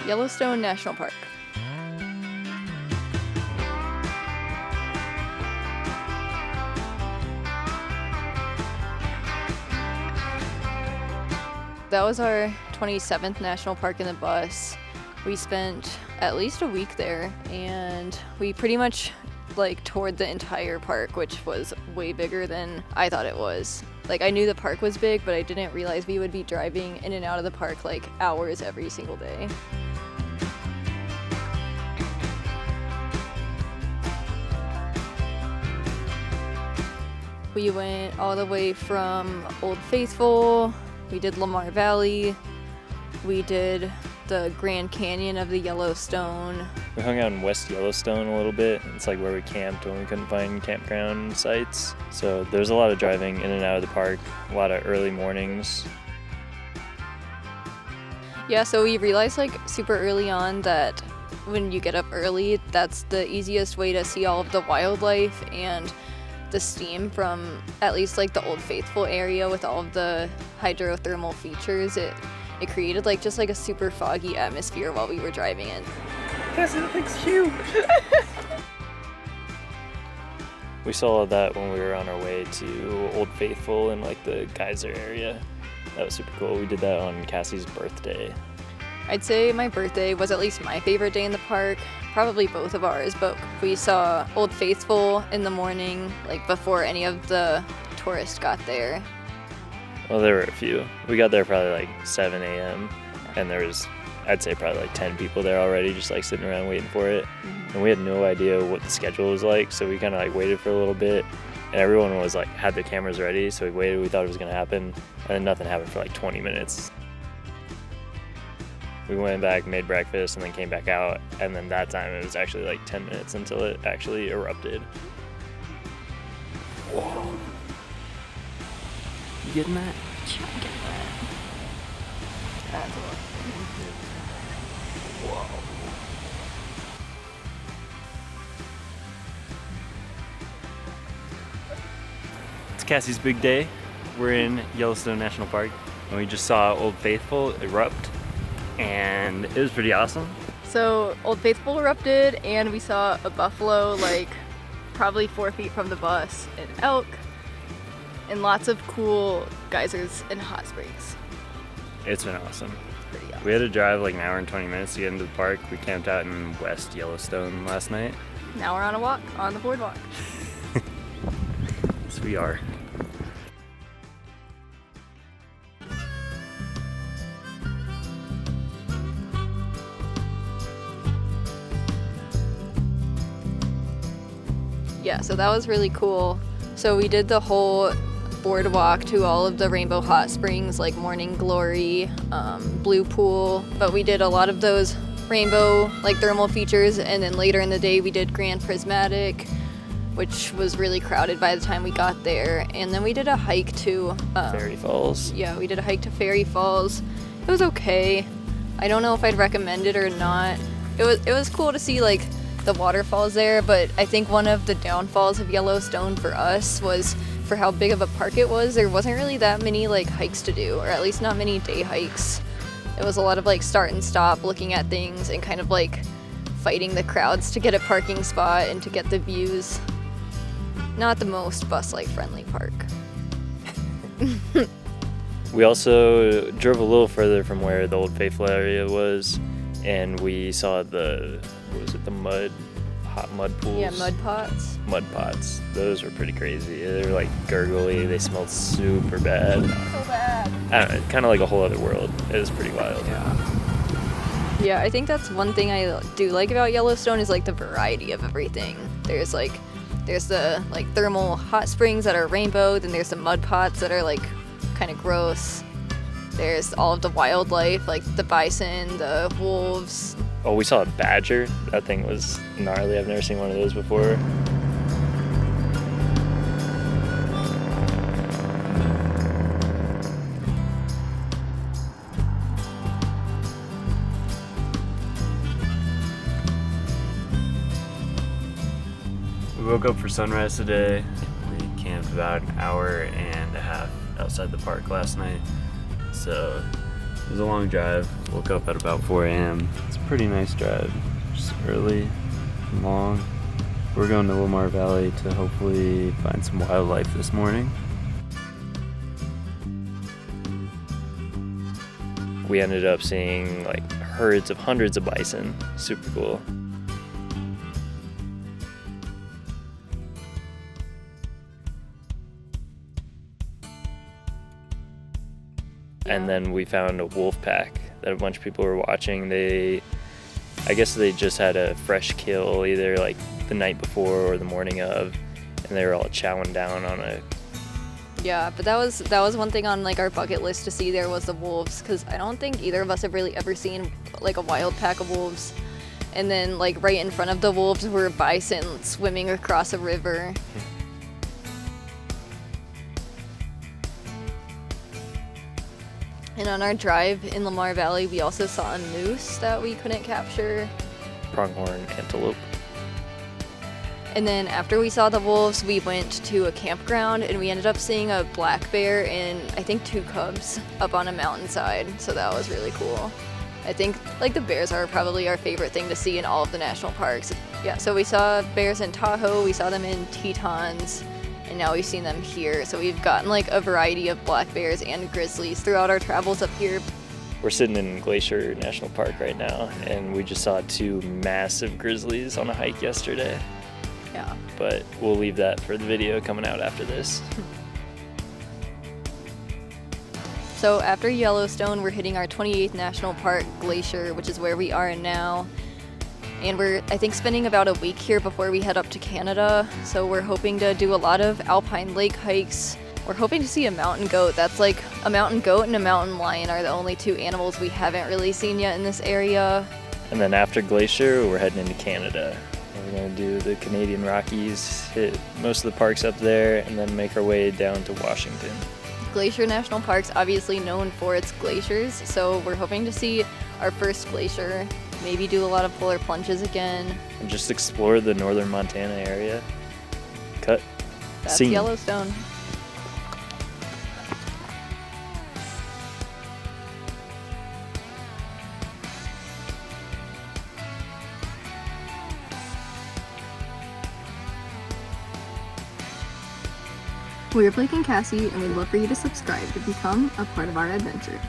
Yellowstone National Park. That was our 27th national park in the bus. We spent at least a week there, and we pretty much toured the entire park, which was way bigger than I thought it was. I knew the park was big, but I didn't realize we would be driving in and out of the park hours every single day. We went all the way from Old Faithful, we did Lamar Valley, we did the Grand Canyon of the Yellowstone. We hung out in West Yellowstone a little bit. It's where we camped when we couldn't find campground sites. So there's a lot of driving in and out of the park, a lot of early mornings. Yeah, so we realized super early on that when you get up early, that's the easiest way to see all of the wildlife and the steam from at least the Old Faithful area with all of the hydrothermal features. It created just a super foggy atmosphere while we were driving in. That thing's huge. We saw that when we were on our way to Old Faithful in the geyser area. That was super cool. We did that on Cassie's birthday. I'd say my birthday was at least my favorite day in the park, probably both of ours, but we saw Old Faithful in the morning, before any of the tourists got there. Well, there were a few. We got there probably 7 a.m. and there was, I'd say, probably 10 people there already, just sitting around waiting for it. And we had no idea what the schedule was so we kind of waited for a little bit, and everyone was had their cameras ready, so we waited. We thought it was going to happen, and then nothing happened for 20 minutes. We went back, made breakfast, and then came back out, and then that time it was actually 10 minutes until it actually erupted. Whoa. You getting that? Yeah, I'm getting that. That's a lot. Whoa. It's Cassie's big day. We're in Yellowstone National Park, and we just saw Old Faithful erupt, and it was pretty awesome. So Old Faithful erupted, and we saw a buffalo probably 4 feet from the bus, an elk, and lots of cool geysers and hot springs. It's been awesome. Pretty awesome. We had to drive an hour and 20 minutes to get into the park. We camped out in West Yellowstone last night. Now we're on a walk on the boardwalk. Yes, we are. Yeah, so that was really cool. So we did the whole boardwalk to all of the rainbow hot springs Morning Glory, Blue Pool, but we did a lot of those rainbow thermal features, and then later in the day we did Grand Prismatic, which was really crowded by the time we got there. And then we did a hike to Fairy Falls. Yeah, we did a hike to Fairy Falls. It was okay. I don't know if I'd recommend it or not. It was cool to see the waterfalls there, but I think one of the downfalls of Yellowstone for us was for how big of a park it was. There wasn't really that many hikes to do, or at least not many day hikes. It was a lot of start and stop, looking at things and kind of fighting the crowds to get a parking spot and to get the views. Not the most bus friendly park. We also drove a little further from where the Old Faithful area was, and we saw the hot mud pools? Yeah, mud pots. Mud pots. Those were pretty crazy. They were gurgly. They smelled super bad. So bad. I don't know, kind of a whole other world. It was pretty wild. Yeah, I think that's one thing I do like about Yellowstone is the variety of everything. There's the thermal hot springs that are rainbow, then there's the mud pots that are kind of gross. There's all of the wildlife, the bison, the wolves. Oh, we saw a badger. That thing was gnarly. I've never seen one of those before. We woke up for sunrise today. We camped about an hour and a half outside the park last night. So It was a long drive. Woke up at about 4 a.m. It's a pretty nice drive. Just early, long. We're going to Lamar Valley to hopefully find some wildlife this morning. We ended up seeing like herds of hundreds of bison. Super cool. And then we found a wolf pack that a bunch of people were watching. I guess they just had a fresh kill either like the night before or the morning of, and they were all chowing down on a. Yeah, but that was one thing on like our bucket list to see there was the wolves, because I don't think either of us have really ever seen like a wild pack of wolves. And then like right in front of the wolves were bison swimming across a river. And on our drive in Lamar Valley, we also saw a moose that we couldn't capture. Pronghorn antelope. And then after we saw the wolves, we went to a campground and we ended up seeing a black bear and I think 2 cubs up on a mountainside. So that was really cool. I think like the bears are probably our favorite thing to see in all of the national parks. Yeah, so we saw bears in Tahoe, we saw them in Tetons, and now we've seen them here. So we've gotten like a variety of black bears and grizzlies throughout our travels up here. We're sitting in Glacier National Park right now, and we just saw 2 massive grizzlies on a hike yesterday. Yeah. But we'll leave that for the video coming out after this. So after Yellowstone, we're hitting our 28th National Park, Glacier, which is where we are now. And we're, I think, spending about a week here before we head up to Canada. So we're hoping to do a lot of alpine lake hikes. We're hoping to see a mountain goat. That's like a mountain goat and a mountain lion are the only 2 animals we haven't really seen yet in this area. And then after Glacier, we're heading into Canada. We're going to do the Canadian Rockies, hit most of the parks up there, and then make our way down to Washington. Glacier National Park's obviously known for its glaciers, so we're hoping to see our first glacier, maybe do a lot of polar plunges again. And just explore the northern Montana area. Cut. That's Scene. Yellowstone. We're Blake and Cassie, and we'd love for you to subscribe to become a part of our adventure.